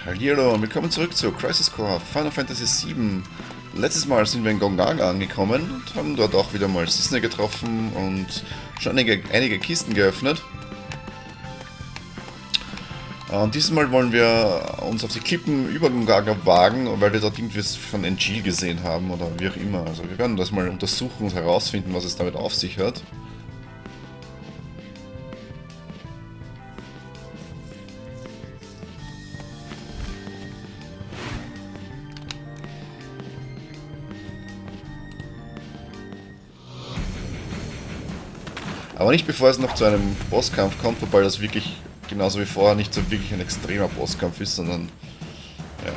Hallihallo, willkommen zurück zu Crisis Core Final Fantasy VII. Letztes Mal sind wir in Gongaga angekommen und haben dort auch wieder mal Sisne getroffen und schon einige Kisten geöffnet. Und dieses Mal wollen wir uns auf die Klippen über Gongaga wagen, weil wir dort irgendwie von NG gesehen haben oder wie auch immer. Also wir werden das mal untersuchen und herausfinden, was es damit auf sich hat. Aber nicht bevor es noch zu einem Bosskampf kommt, wobei das wirklich, genauso wie vorher, nicht so wirklich ein extremer Bosskampf ist, sondern ja,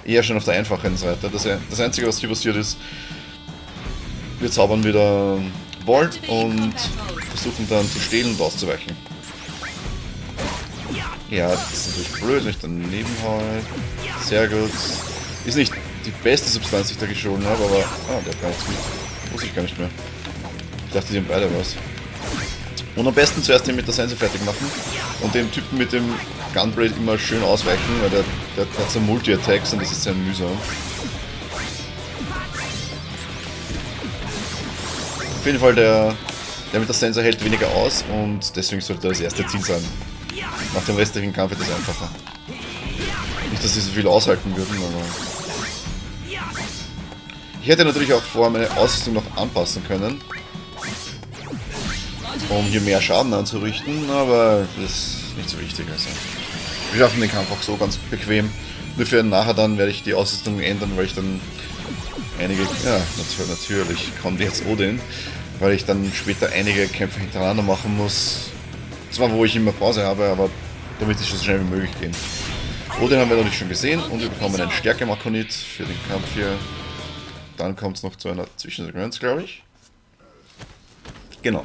eher schon auf der einfachen Seite. Das Einzige, was hier passiert ist, wir zaubern wieder Volt und versuchen dann zu stehlen und auszuweichen. Ja, das ist natürlich blöd, wenn ich daneben haue. Sehr gut. Ist nicht die beste Substanz, die ich da gestohlen habe, aber... Ah, der hat gar nichts mit. Muss ich gar nicht mehr. Ich dachte, die haben beide was. Und am besten zuerst den mit der Sense fertig machen und dem Typen mit dem Gunblade immer schön ausweichen, weil der hat so Multi-Attacks und das ist sehr mühsam. Auf jeden Fall, der mit der Sense hält weniger aus und deswegen sollte das erste Ziel sein. Nach dem restlichen Kampf wird es einfacher. Nicht, dass sie so viel aushalten würden, aber... Ich hätte natürlich auch vor, meine Ausrüstung noch anpassen können, um hier mehr Schaden anzurichten, aber das ist nicht so wichtig. Also. Wir schaffen den Kampf auch so ganz bequem. Nur für nachher dann werde ich die Ausrüstung ändern, weil ich dann einige... Ja, natürlich kommt jetzt Odin, weil ich dann später einige Kämpfe hintereinander machen muss. Zwar, wo ich immer Pause habe, aber damit es so schnell wie möglich gehen. Odin haben wir natürlich schon gesehen und wir bekommen einen Stärke-Makonit für den Kampf hier. Dann kommt es noch zu einer Zwischensequenz, glaube ich. Genau.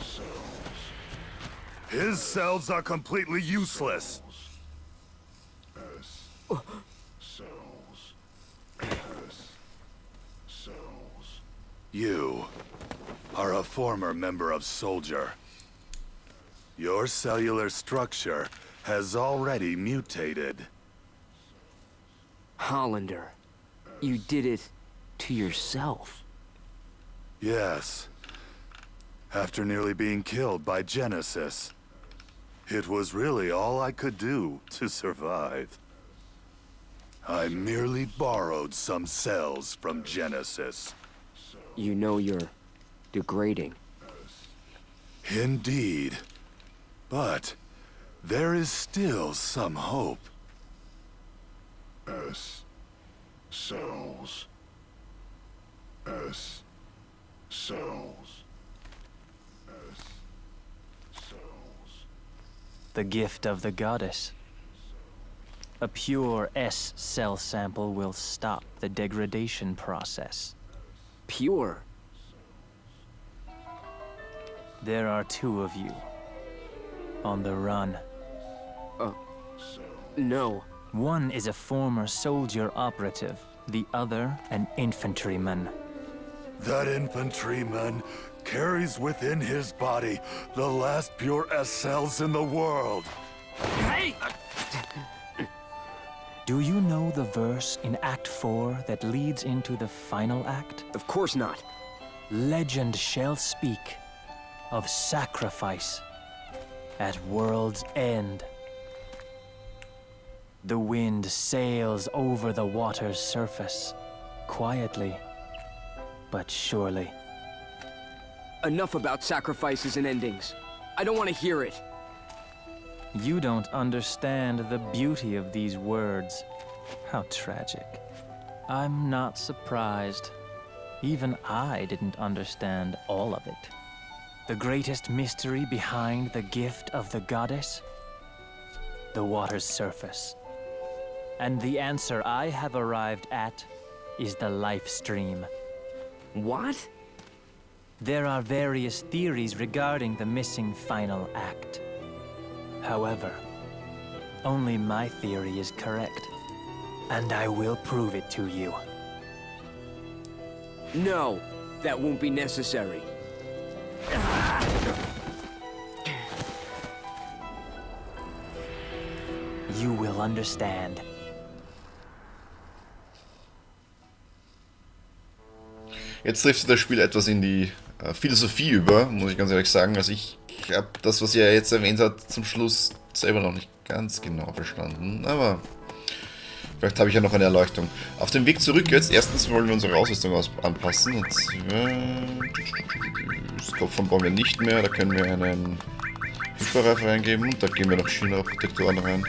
His cells are completely useless. You are a former member of Soldier. Your cellular structure has already mutated. Hollander, you did it to yourself. Yes. After nearly being killed by Genesis. It was really all I could do to survive. I merely borrowed some cells from Genesis. You know you're degrading. Indeed. But there is still some hope. Cells. Cells. The gift of the goddess. A pure S cell sample will stop the degradation process. Pure? There are two of you. On the run. No. One is a former soldier operative, the other an infantryman. That infantryman carries within his body the last pure S cells in the world. Hey! Do you know the verse in Act 4 that leads into the final act? Of course not. Legend shall speak of sacrifice at world's end. The wind sails over the water's surface, quietly, but surely. Enough about sacrifices and endings. I don't want to hear it. You don't understand the beauty of these words. How tragic. I'm not surprised. Even I didn't understand all of it. The greatest mystery behind the gift of the goddess? The water's surface. And the answer I have arrived at is the life stream. What? There are various theories regarding the missing final act. However, only my theory is correct, and I will prove it to you. No, that won't be necessary. you will understand. Jetzt trifft das Spiel etwas in die Philosophie über, muss ich ganz ehrlich sagen. Also ich habe das, was er jetzt erwähnt hat, zum Schluss selber noch nicht ganz genau verstanden, aber vielleicht habe ich ja noch eine Erleuchtung. Auf dem Weg zurück jetzt, erstens wollen wir unsere Ausrüstung anpassen. Und das Kopfhorn brauchen wir nicht mehr, da können wir einen Hyperreif reingeben und da geben wir noch Schienenprotektoren rein.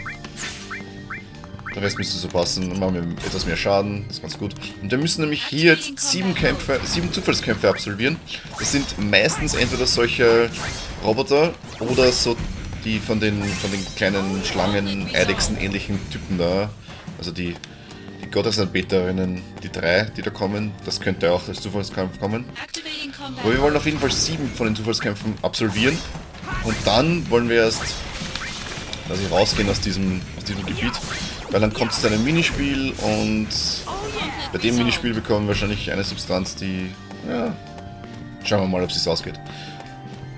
Der Rest müsste so passen, dann machen wir etwas mehr Schaden, das ist ganz gut. Und wir müssen nämlich hier jetzt 7 Zufallskämpfe absolvieren. Das sind meistens entweder solche Roboter oder so die von den kleinen Schlangen, Eidechsen ähnlichen Typen da. Also die Gottesanbeterinnen, die 3, die da kommen, das könnte auch als Zufallskampf kommen. Aber wir wollen auf jeden Fall 7 von den Zufallskämpfen absolvieren. Und dann wollen wir erst rausgehen aus diesem Gebiet. Weil dann kommt es zu einem Minispiel und bei dem Minispiel bekommen wir wahrscheinlich eine Substanz, die... Ja, schauen wir mal, ob es sich ausgeht.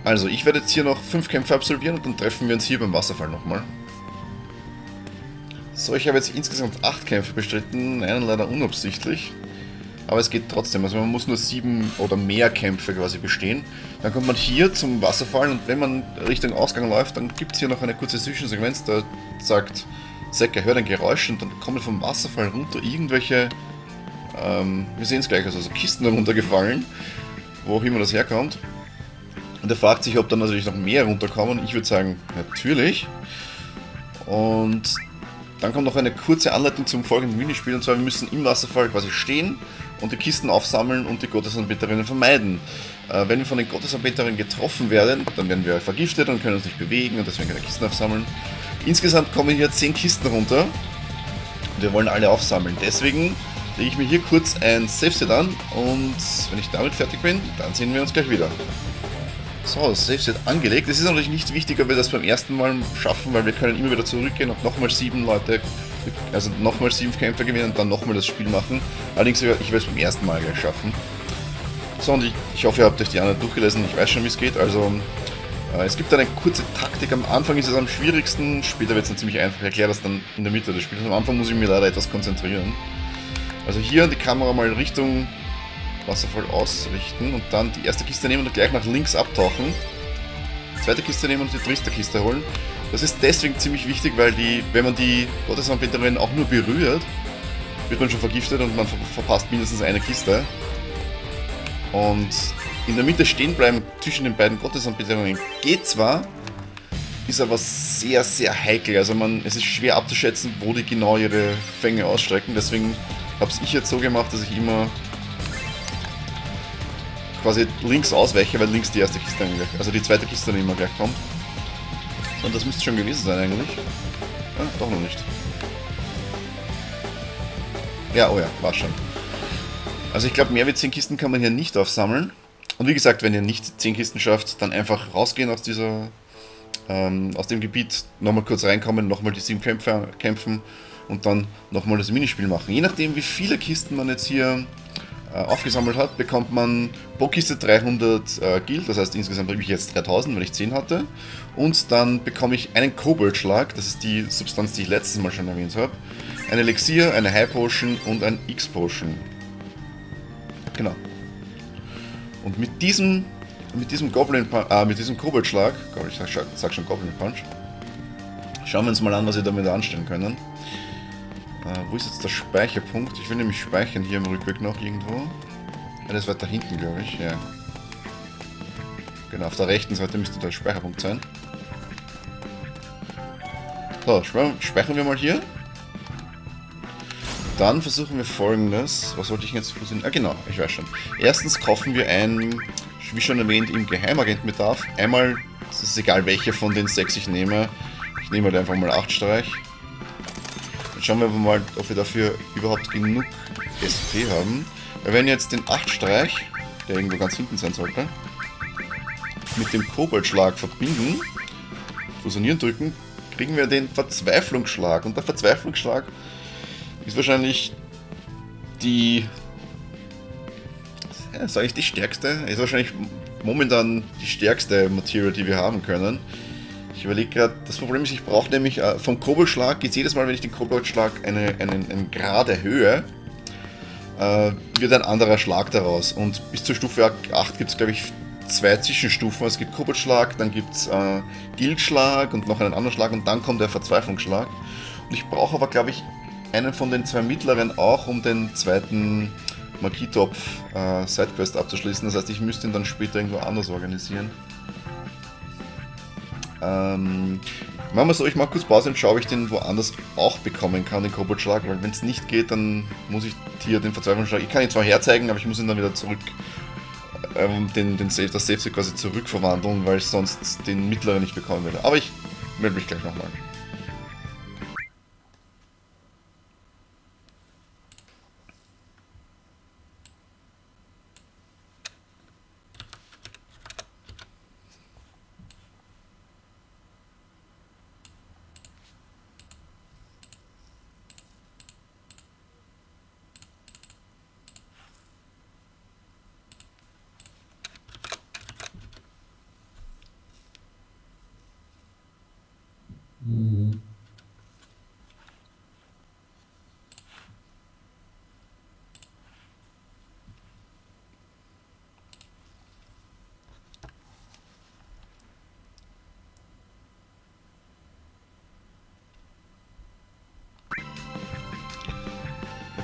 Also, ich werde jetzt hier noch 5 Kämpfe absolvieren und dann treffen wir uns hier beim Wasserfall nochmal. So, ich habe jetzt insgesamt 8 Kämpfe bestritten, einen leider unabsichtlich. Aber es geht trotzdem, also man muss nur 7 oder mehr Kämpfe quasi bestehen. Dann kommt man hier zum Wasserfall und wenn man Richtung Ausgang läuft, dann gibt es hier noch eine kurze Zwischensequenz, da sagt... Säcker, hört ein Geräusch und dann kommen vom Wasserfall runter irgendwelche, wir sehen es gleich, also so Kisten runtergefallen, wo auch immer das herkommt. Und er fragt sich, ob dann natürlich noch mehr runterkommen. Ich würde sagen, natürlich. Und dann kommt noch eine kurze Anleitung zum folgenden Minispiel, und zwar, wir müssen im Wasserfall quasi stehen und die Kisten aufsammeln und die Gottesanbeterinnen vermeiden. Wenn wir von den Gottesanbeterinnen getroffen werden, dann werden wir vergiftet und können uns nicht bewegen und deswegen keine Kisten aufsammeln. Insgesamt kommen hier 10 Kisten runter und wir wollen alle aufsammeln. Deswegen lege ich mir hier kurz ein Safe-Set an und wenn ich damit fertig bin, dann sehen wir uns gleich wieder. So, Safe-Set angelegt. Es ist natürlich nicht wichtig, ob wir das beim ersten Mal schaffen, weil wir können immer wieder zurückgehen und nochmal 7 Leute, also nochmal 7 Kämpfe gewinnen und dann nochmal das Spiel machen. Allerdings, ich werde es beim ersten Mal gleich schaffen. So, und ich hoffe, ihr habt euch die anderen durchgelesen. Ich weiß schon, wie es geht. Also, es gibt eine kurze Taktik. Am Anfang ist es am schwierigsten. Später wird es dann ziemlich einfach. Ich erkläre das dann in der Mitte des Spiels. Am Anfang muss ich mich leider etwas konzentrieren. Also hier die Kamera mal Richtung Wasserfall ausrichten und dann die erste Kiste nehmen und gleich nach links abtauchen. Die zweite Kiste nehmen und die dritte Kiste holen. Das ist deswegen ziemlich wichtig, weil wenn man die Gottesanbeterin auch nur berührt, wird man schon vergiftet und man verpasst mindestens eine Kiste. Und in der Mitte stehen bleiben zwischen den beiden Gottesanbeterinnen geht zwar, ist aber sehr, sehr heikel. Also es ist schwer abzuschätzen, wo die genau ihre Fänge ausstrecken. Deswegen habe ich jetzt so gemacht, dass ich immer quasi links ausweiche, weil links die erste Kiste eigentlich, also die zweite Kiste dann immer gleich kommt. Und das müsste schon gewesen sein eigentlich. Ja, doch noch nicht. Ja, oh ja, war schon. Also ich glaube, mehr wie 10 Kisten kann man hier nicht aufsammeln. Und wie gesagt, wenn ihr nicht 10 Kisten schafft, dann einfach rausgehen aus aus dem Gebiet, nochmal kurz reinkommen, nochmal die 7 Kämpfe kämpfen und dann nochmal das Minispiel machen. Je nachdem, wie viele Kisten man jetzt hier aufgesammelt hat, bekommt man pro Kiste 300 Gil, das heißt insgesamt habe ich jetzt 3000, weil ich 10 hatte. Und dann bekomme ich einen Koboldschlag, das ist die Substanz, die ich letztes Mal schon erwähnt habe. Ein Elixier, eine High Potion und ein X-Potion. Genau. Und mit diesem Koboldschlag, ich sag schon Goblin Punch, schauen wir uns mal an, was wir damit anstellen können. Wo ist jetzt der Speicherpunkt? Ich will nämlich speichern hier im Rückweg noch irgendwo. Ja, das ist weiter hinten, glaube ich. Ja. Genau, auf der rechten Seite müsste der Speicherpunkt sein. So, speichern wir mal hier. Dann versuchen wir Folgendes. Was wollte ich jetzt versuchen? Ah, genau, ich weiß schon. Erstens kaufen wir ein, wie schon erwähnt, im Geheimagentenbedarf. Einmal, es ist egal welcher von den 6 ich nehme. Ich nehme halt einfach mal 8 Streich. Dann schauen wir aber mal, ob wir dafür überhaupt genug SP haben. Weil wenn wir jetzt den 8 Streich, der irgendwo ganz hinten sein sollte, mit dem Koboldschlag verbinden, fusionieren drücken, kriegen wir den Verzweiflungsschlag. Und der Verzweiflungsschlag ist wahrscheinlich die, sage ich, die stärkste, ist wahrscheinlich momentan die stärkste Materia, die wir haben können. Ich überlege gerade, das Problem ist, ich brauche nämlich vom Koboldschlag, geht jedes Mal, wenn ich den Koboldschlag eine Grad erhöhe, wird ein anderer Schlag daraus. Und bis zur Stufe 8 gibt es, glaube ich, 2 Zwischenstufen. Es gibt Koboldschlag, dann gibt es Guildschlag und noch einen anderen Schlag und dann kommt der Verzweiflungsschlag. Und ich brauche aber, glaube ich, einen von den 2 mittleren auch, um den zweiten Magietopf Sidequest abzuschließen. Das heißt, ich müsste ihn dann später irgendwo anders organisieren. Machen wir so, ich mache kurz Pause und schaue, ob ich den woanders auch bekommen kann, den Koboldschlag, weil wenn es nicht geht, dann muss ich hier den Verzweiflungsschlag, ich kann ihn zwar herzeigen, aber ich muss ihn dann wieder zurück, das Save quasi zurückverwandeln, weil ich sonst den mittleren nicht bekommen würde. Aber ich melde mich gleich nochmal.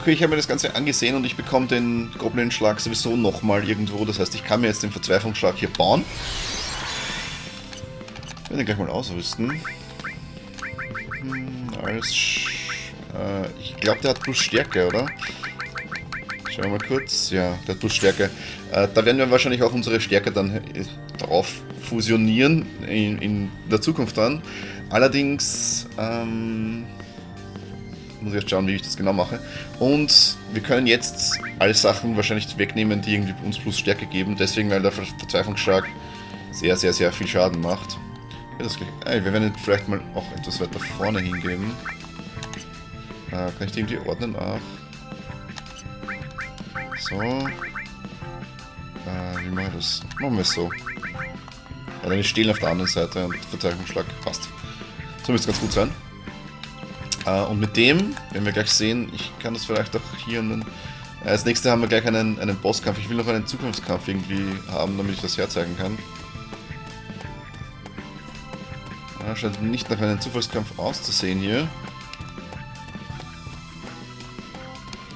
Okay, ich habe mir das Ganze angesehen und ich bekomme den Goblin-Schlag sowieso nochmal irgendwo. Das heißt, ich kann mir jetzt den Verzweiflungsschlag hier bauen. Ich werde ihn gleich mal ausrüsten. Ich glaube, der hat plus Stärke, oder? Schauen wir mal kurz. Ja, der hat plus Stärke. Da werden wir wahrscheinlich auch unsere Stärke dann drauf fusionieren in der Zukunft dann. Allerdings muss ich jetzt schauen, wie ich das genau mache. Und wir können jetzt alle Sachen wahrscheinlich wegnehmen, die irgendwie uns plus Stärke geben. Deswegen, weil der Verzweiflungsschlag sehr, sehr, sehr viel Schaden macht. Wir werden ihn vielleicht mal auch etwas weiter vorne hingeben. Kann ich die irgendwie ordnen? Ach. So. Wie machen wir das? Machen wir es so. Ja, dann ist Stehlen auf der anderen Seite und Verzweiflungsschlag passt. So müsste es ganz gut sein. Und mit dem, werden wir gleich sehen, ich kann das vielleicht auch hier... als nächstes haben wir gleich einen Bosskampf. Ich will noch einen Zukunftskampf irgendwie haben, damit ich das herzeigen kann. Scheint nicht nach einem Zufallskampf auszusehen hier.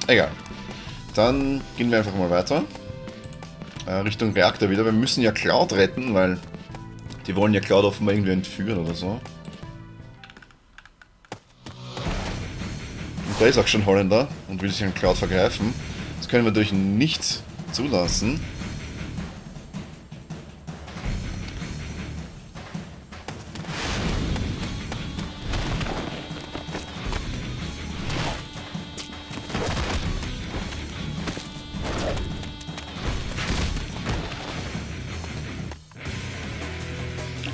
Egal. Dann gehen wir einfach mal weiter. Richtung Reaktor wieder. Wir müssen ja Cloud retten, weil die wollen ja Cloud offenbar irgendwie entführen oder so. Da ist auch schon Holländer und will sich an Cloud vergreifen. Das können wir natürlich nicht zulassen.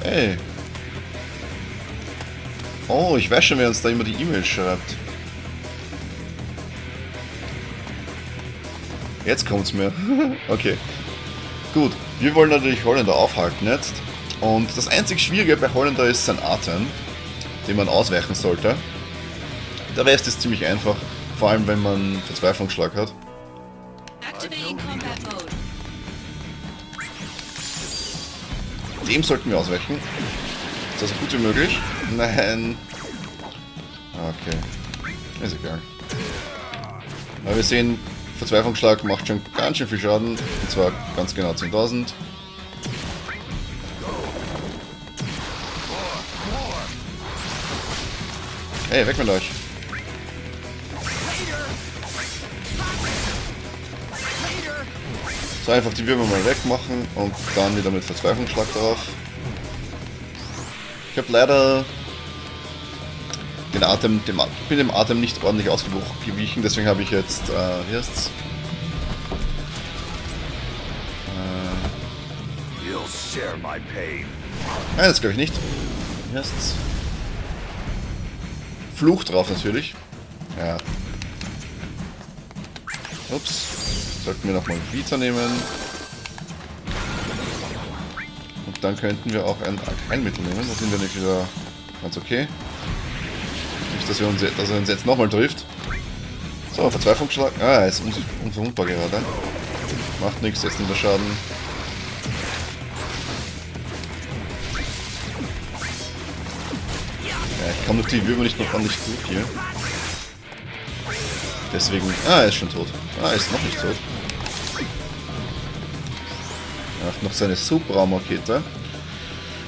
Hey. Oh, ich weiß schon, wer uns da immer die E-Mails schreibt. Jetzt kommt's mir. Okay. Gut. Wir wollen natürlich Holländer aufhalten jetzt. Und das einzig Schwierige bei Holländer ist sein Atem, den man ausweichen sollte. Der Rest ist ziemlich einfach. Vor allem, wenn man Verzweiflungsschlag hat. Dem sollten wir ausweichen. Ist das so gut wie möglich? Nein. Okay. Ist egal. Aber wir sehen, Verzweiflungsschlag macht schon ganz schön viel Schaden. Und zwar ganz genau 10.000. Hey, weg mit euch. So, einfach die Würmer mal wegmachen und dann wieder mit Verzweiflungsschlag drauf. Ich habe leider ich bin dem Atem nicht ordentlich ausgewichen, deswegen habe ich jetzt, wie heißt's? Nein, das glaube ich nicht. Wie heißt's? Fluch drauf natürlich. Ja. Ups. Sollten wir nochmal Vita nehmen. Und dann könnten wir auch ein Heilmittel nehmen. Da sind wir nicht wieder ganz okay. Nicht, dass er uns jetzt nochmal trifft. So, Verzweiflungsschlag. Ah, er ist unverwundbar gerade. Macht nichts, jetzt nimmt er Schaden. Ja, ich kann durch die Würmer nicht noch ordentlich durch hier. Deswegen... Ah, er ist schon tot. Ah, er ist noch nicht tot. Er macht noch seine Subraumrakete.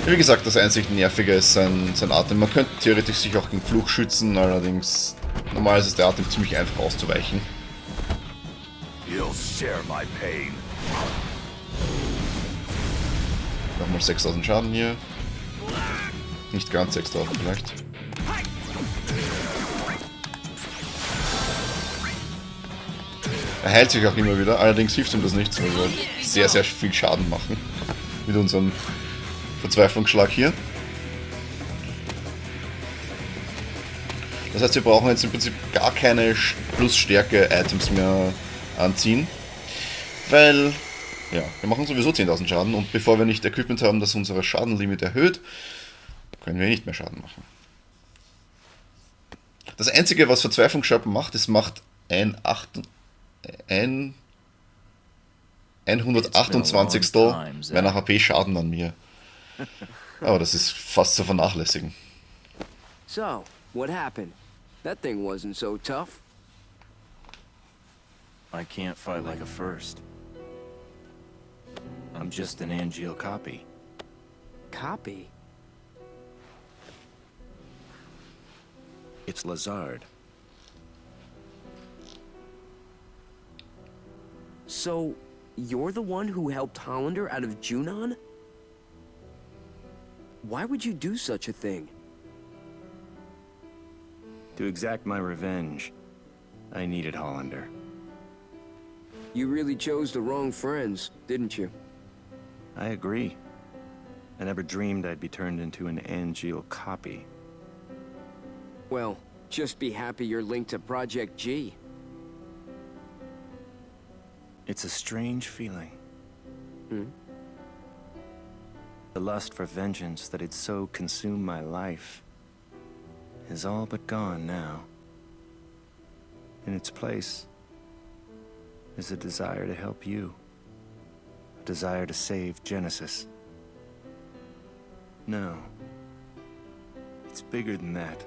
Wie gesagt, das einzig Nervige ist sein Atem. Man könnte theoretisch sich auch gegen Fluch schützen, allerdings normal ist es der Atem ziemlich einfach auszuweichen. You'll share my pain. Nochmal 6000 Schaden hier. Nicht ganz 6000 vielleicht. Er heilt sich auch immer wieder, allerdings hilft ihm das nichts, weil wir sehr, sehr viel Schaden machen. Mit unserem Verzweiflungsschlag hier. Das heißt, wir brauchen jetzt im Prinzip gar keine Plus-Stärke-Items mehr anziehen. Weil, ja, wir machen sowieso 10.000 Schaden und bevor wir nicht Equipment haben, das unsere Schadenlimit erhöht, können wir nicht mehr Schaden machen. Das Einzige, was Verzweiflungsschlag macht, es macht ein 128. meiner HP Schaden an mir. Aber das ist fast zu vernachlässigen. So, what happened? That thing wasn't so tough. I can't fight like a first. I'm just an Angeal copy. Copy? It's Lazard. So, you're the one who helped Hollander out of Junon? Why would you do such a thing? To exact my revenge, I needed Hollander. You really chose the wrong friends, didn't you? I agree. I never dreamed I'd be turned into an Angeal copy. Well, just be happy you're linked to Project G. It's a strange feeling. Hmm? The lust for vengeance that had so consumed my life is all but gone now. In its place is a desire to help you. A desire to save Genesis. No. It's bigger than that.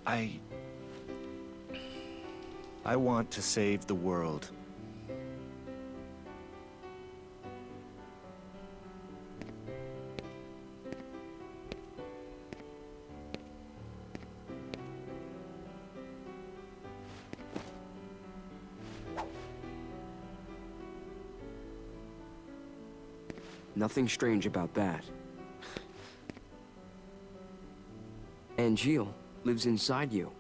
I want to save the world. Nothing strange about that. Angeal lives inside you.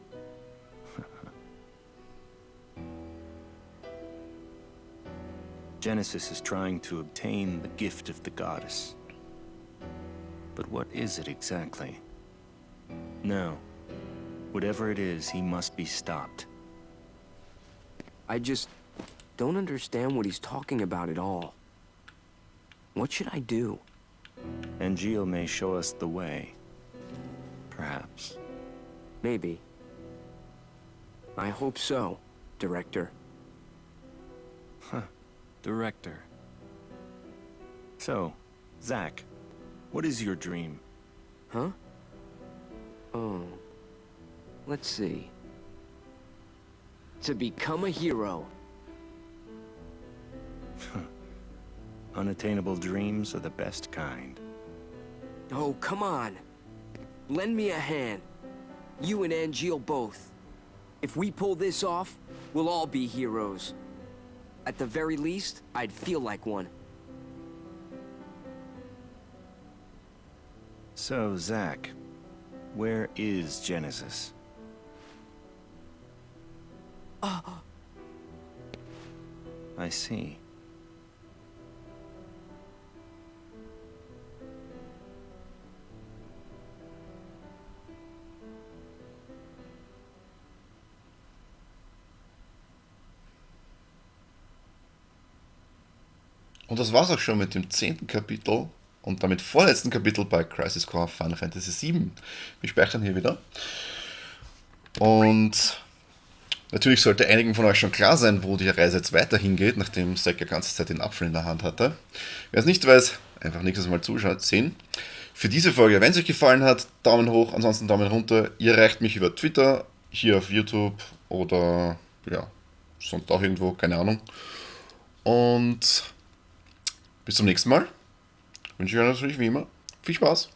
Genesis is trying to obtain the gift of the goddess. But what is it exactly? No. Whatever it is, he must be stopped. I just don't understand what he's talking about at all. What should I do? Angeal may show us the way. Perhaps. Maybe. I hope so, Director. Director. So, Zach, what is your dream? Huh? Oh. Let's see. To become a hero. Unattainable dreams are the best kind. Oh, come on. Lend me a hand. You and Angeal both. If we pull this off, we'll all be heroes. At the very least, I'd feel like one. So, Zach, where is Genesis? I see. Und das war's auch schon mit dem 10. Kapitel und damit vorletzten Kapitel bei Crisis Core Final Fantasy VII. Wir speichern hier wieder. Und natürlich sollte einigen von euch schon klar sein, wo die Reise jetzt weiter hingeht, nachdem Zack ja ganze Zeit den Apfel in der Hand hatte. Wer es nicht weiß, einfach nächstes Mal sehen. Für diese Folge, wenn es euch gefallen hat, Daumen hoch, ansonsten Daumen runter. Ihr erreicht mich über Twitter, hier auf YouTube oder ja, sonst auch irgendwo, keine Ahnung. Und bis zum nächsten Mal. Wünsche ich euch natürlich wie immer viel Spaß.